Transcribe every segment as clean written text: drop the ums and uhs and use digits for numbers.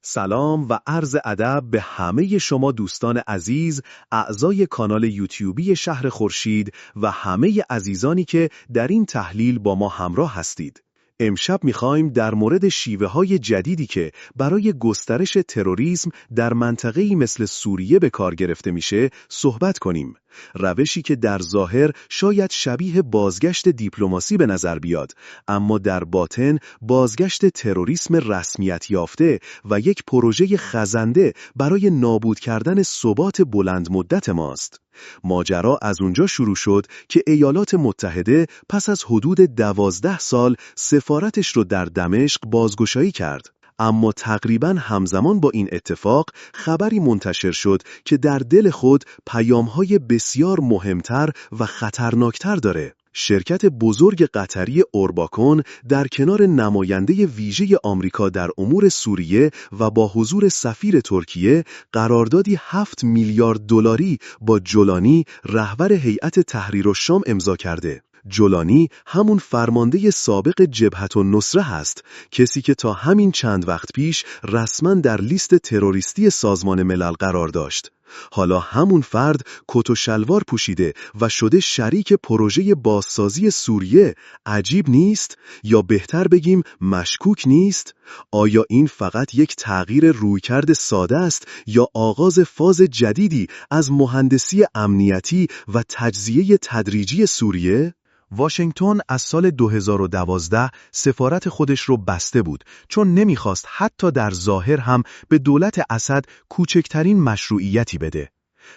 سلام و عرض ادب به همه شما دوستان عزیز، اعضای کانال یوتیوبی شهر خورشید و همه عزیزانی که در این تحلیل با ما همراه هستید. امشب می‌خوایم در مورد شیوه‌های جدیدی که برای گسترش تروریسم در منطقه‌ای مثل سوریه به کار گرفته میشه صحبت کنیم. روشی که در ظاهر شاید شبیه بازگشت دیپلماسی به نظر بیاد، اما در باطن بازگشت تروریسم رسمیت یافته و یک پروژه خزنده برای نابود کردن ثبات بلند مدت ماست. ماجرا از اونجا شروع شد که ایالات متحده پس از حدود 12 سال سفارتش رو در دمشق بازگشایی کرد. اما تقریباً همزمان با این اتفاق خبری منتشر شد که در دل خود پیام‌های بسیار مهمتر و خطرناکتر داره. شرکت بزرگ قطری اورباکون در کنار نماینده ویژه آمریکا در امور سوریه و با حضور سفیر ترکیه قراردادی 7 میلیارد دلاری با جولانی رهبر هیئت تحریرالشام امضا کرده. جولانی همون فرمانده سابق جبهت النصره هست، کسی که تا همین چند وقت پیش رسما در لیست تروریستی سازمان ملل قرار داشت. حالا همون فرد کت و شلوار پوشیده و شده شریک پروژه بازسازی سوریه. عجیب نیست؟ یا بهتر بگیم مشکوک نیست؟ آیا این فقط یک تغییر رویکرد ساده است یا آغاز فاز جدیدی از مهندسی امنیتی و تجزیه تدریجی سوریه؟ واشنگتن از سال 2012 سفارت خودش رو بسته بود چون نمیخواست حتی در ظاهر هم به دولت اسد کوچکترین مشروعیتی بده.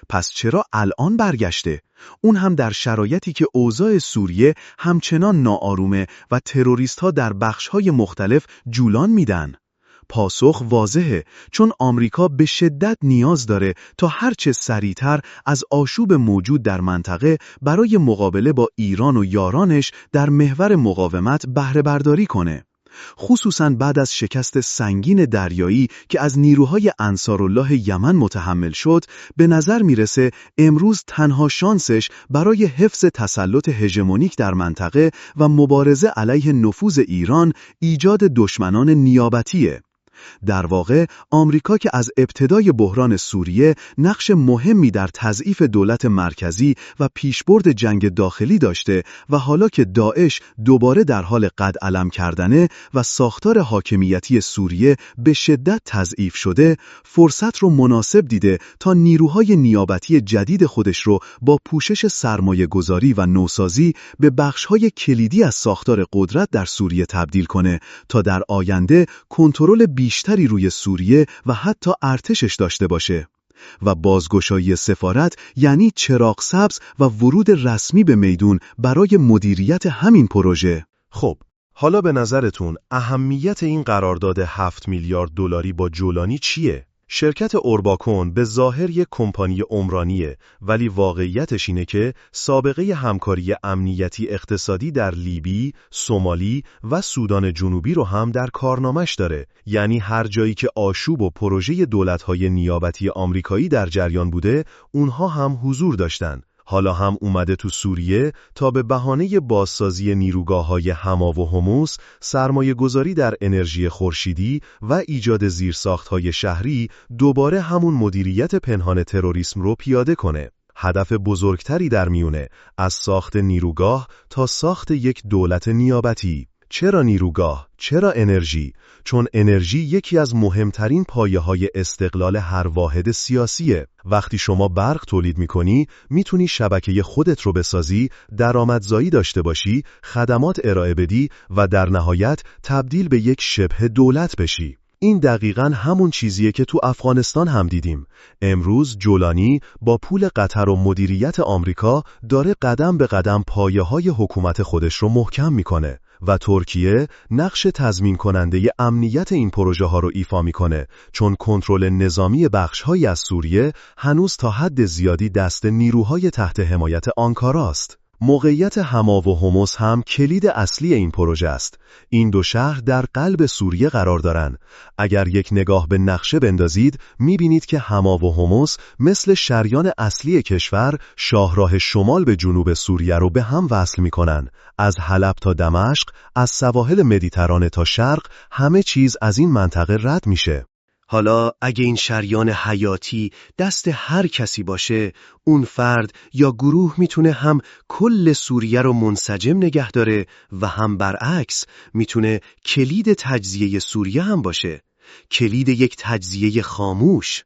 پس چرا الان برگشته؟ اون هم در شرایطی که اوضاع سوریه همچنان ناآرومه و تروریست‌ها در بخش‌های مختلف جولان میدن. پاسخ واضحه، چون آمریکا به شدت نیاز داره تا هرچه سریعتر از آشوب موجود در منطقه برای مقابله با ایران و یارانش در محور مقاومت بهره برداری کنه. خصوصاً بعد از شکست سنگین دریایی که از نیروهای انصارالله یمن متحمل شد، به نظر میرسه امروز تنها شانسش برای حفظ تسلط هژمونیک در منطقه و مبارزه علیه نفوذ ایران ایجاد دشمنان نیابتیه. در واقع آمریکا که از ابتدای بحران سوریه نقش مهمی در تضعیف دولت مرکزی و پیشبرد جنگ داخلی داشته و حالا که داعش دوباره در حال قد علم کردنه و ساختار حاکمیتی سوریه به شدت تضعیف شده، فرصت رو مناسب دیده تا نیروهای نیابتی جدید خودش رو با پوشش سرمایه گذاری و نوسازی به بخش‌های کلیدی از ساختار قدرت در سوریه تبدیل کنه تا در آینده کنترل بیشتری روی سوریه و حتی ارتشش داشته باشه. و بازگشایی سفارت یعنی چراغ سبز و ورود رسمی به میدون برای مدیریت همین پروژه. خب، حالا به نظرتون اهمیت این قرارداد 7 میلیارد دلاری با جولانی چیه؟ شرکت اورباکون به ظاهر یک کمپانی عمرانیه، ولی واقعیتش اینه که سابقه همکاری امنیتی اقتصادی در لیبی، سومالی و سودان جنوبی رو هم در کارنامش داره. یعنی هر جایی که آشوب و پروژه دولت‌های نیابتی آمریکایی در جریان بوده، اونها هم حضور داشتن. حالا هم اومده تو سوریه تا به بهانه بازسازی نیروگاه‌های حما و حمص، سرمایه‌گذاری در انرژی خورشیدی و ایجاد زیرساخت‌های شهری دوباره همون مدیریت پنهان تروریسم رو پیاده کنه. هدف بزرگتری در میونه، از ساخت نیروگاه تا ساخت یک دولت نیابتی. چرا نیروگاه؟ چرا انرژی؟ چون انرژی یکی از مهمترین پایه‌های استقلال هر واحد سیاسیه. وقتی شما برق تولید می‌کنی، می‌تونی شبکه خودت رو بسازی، درآمدزایی داشته باشی، خدمات ارائه بدی و در نهایت تبدیل به یک شبه دولت بشی. این دقیقاً همون چیزیه که تو افغانستان هم دیدیم. امروز جولانی با پول قطر و مدیریت آمریکا داره قدم به قدم پایه‌های حکومت خودش رو محکم می‌کنه. و ترکیه نقش تضمین کننده امنیت این پروژه ها رو ایفا میکنه، چون کنترل نظامی بخش‌هایی از سوریه هنوز تا حد زیادی دست نیروهای تحت حمایت آنکارا است. موقعیت حما و حمص هم کلید اصلی این پروژه است. این دو شهر در قلب سوریه قرار دارند. اگر یک نگاه به نقشه بندازید، می‌بینید که حما و حمص مثل شریان اصلی کشور شاهراه شمال به جنوب سوریه رو به هم وصل می‌کنند. از حلب تا دمشق، از سواحل مدیترانه تا شرق، همه چیز از این منطقه رد میشه. حالا اگه این شریان حیاتی دست هر کسی باشه، اون فرد یا گروه میتونه هم کل سوریه رو منسجم نگه داره و هم برعکس میتونه کلید تجزیه سوریه هم باشه. کلید یک تجزیه خاموش.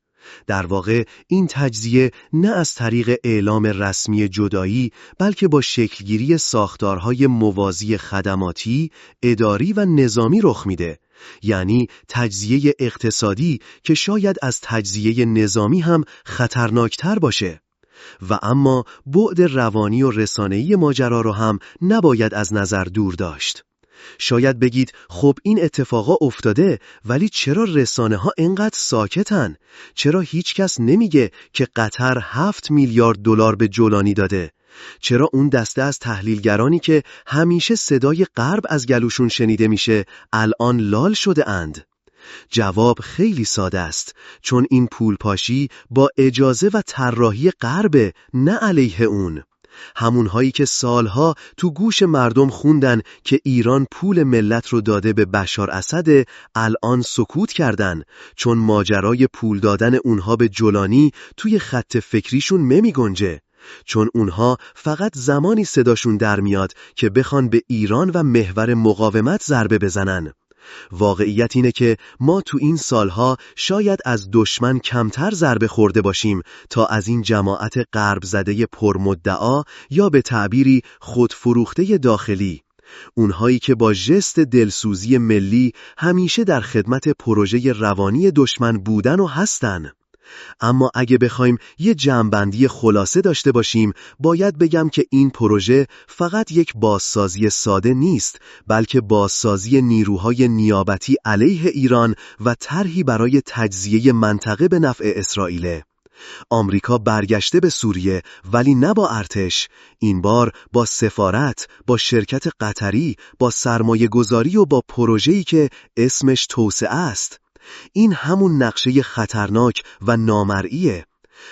در واقع این تجزیه نه از طریق اعلام رسمی جدایی، بلکه با شکلگیری ساختارهای موازی خدماتی، اداری و نظامی رخ میده. یعنی تجزیه اقتصادی که شاید از تجزیه نظامی هم خطرناکتر باشه. و اما بعد روانی و رسانه‌ای ماجرا رو هم نباید از نظر دور داشت. شاید بگید خب این اتفاقا افتاده، ولی چرا رسانه ها اینقدر ساکتن؟ چرا هیچ کس نمیگه که قطر 7 میلیارد دلار به جولانی داده؟ چرا اون دسته از تحلیلگرانی که همیشه صدای غرب از گلوشون شنیده میشه الان لال شده اند؟ جواب خیلی ساده است، چون این پولپاشی با اجازه و طراحی غرب، نه علیه اون. همونهایی که سالها تو گوش مردم خوندن که ایران پول ملت رو داده به بشار اسد، الان سکوت کردن، چون ماجرای پول دادن اونها به جولانی توی خط فکریشون نمیگنجه. چون اونها فقط زمانی صداشون در میاد که بخوان به ایران و محور مقاومت ضربه بزنن. واقعیت اینه که ما تو این سالها شاید از دشمن کمتر ضربه خورده باشیم تا از این جماعت غرب زده پرمدعا، یا به تعبیری خودفروخته داخلی. اونهایی که با ژست دلسوزی ملی همیشه در خدمت پروژه روانی دشمن بودن و هستن. اما اگه بخوایم یه جمع‌بندی خلاصه داشته باشیم، باید بگم که این پروژه فقط یک بازسازی ساده نیست، بلکه بازسازی نیروهای نیابتی علیه ایران و طرحی برای تجزیه منطقه به نفع اسرائیل. آمریکا برگشته به سوریه، ولی نه با ارتش، این بار با سفارت، با شرکت قطری، با سرمایه گذاری و با پروژه‌ای که اسمش توسعه است. این همون نقشه خطرناک و نامرئیه.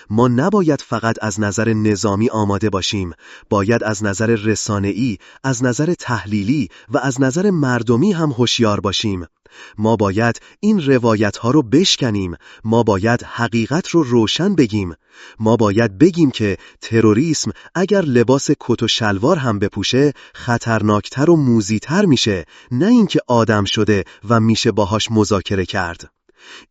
ما نباید فقط از نظر نظامی آماده باشیم، باید از نظر رسانه‌ای، از نظر تحلیلی و از نظر مردمی هم هوشیار باشیم. ما باید این روایت‌ها رو بشکنیم، ما باید حقیقت رو روشن بگیم. ما باید بگیم که تروریسم اگر لباس کت و شلوار هم بپوشه خطرناکتر و موذی‌تر میشه، نه اینکه آدم شده و میشه باهاش مذاکره کرد.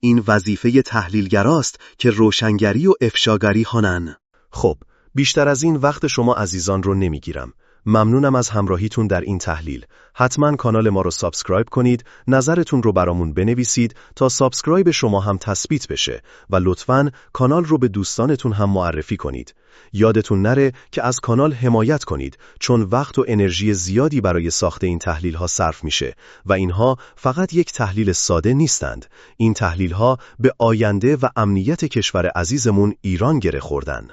این وظیفه تحلیلگراست که روشنگری و افشاگری کنن. خب، بیشتر از این وقت شما عزیزان رو نمیگیرم. ممنونم از همراهیتون در این تحلیل. حتما کانال ما رو سابسکرایب کنید، نظرتون رو برامون بنویسید تا سابسکرایب شما هم تثبیت بشه و لطفاً کانال رو به دوستانتون هم معرفی کنید. یادتون نره که از کانال حمایت کنید، چون وقت و انرژی زیادی برای ساخت این تحلیل ها صرف میشه و اینها فقط یک تحلیل ساده نیستند. این تحلیل ها به آینده و امنیت کشور عزیزمون ایران گره خوردن.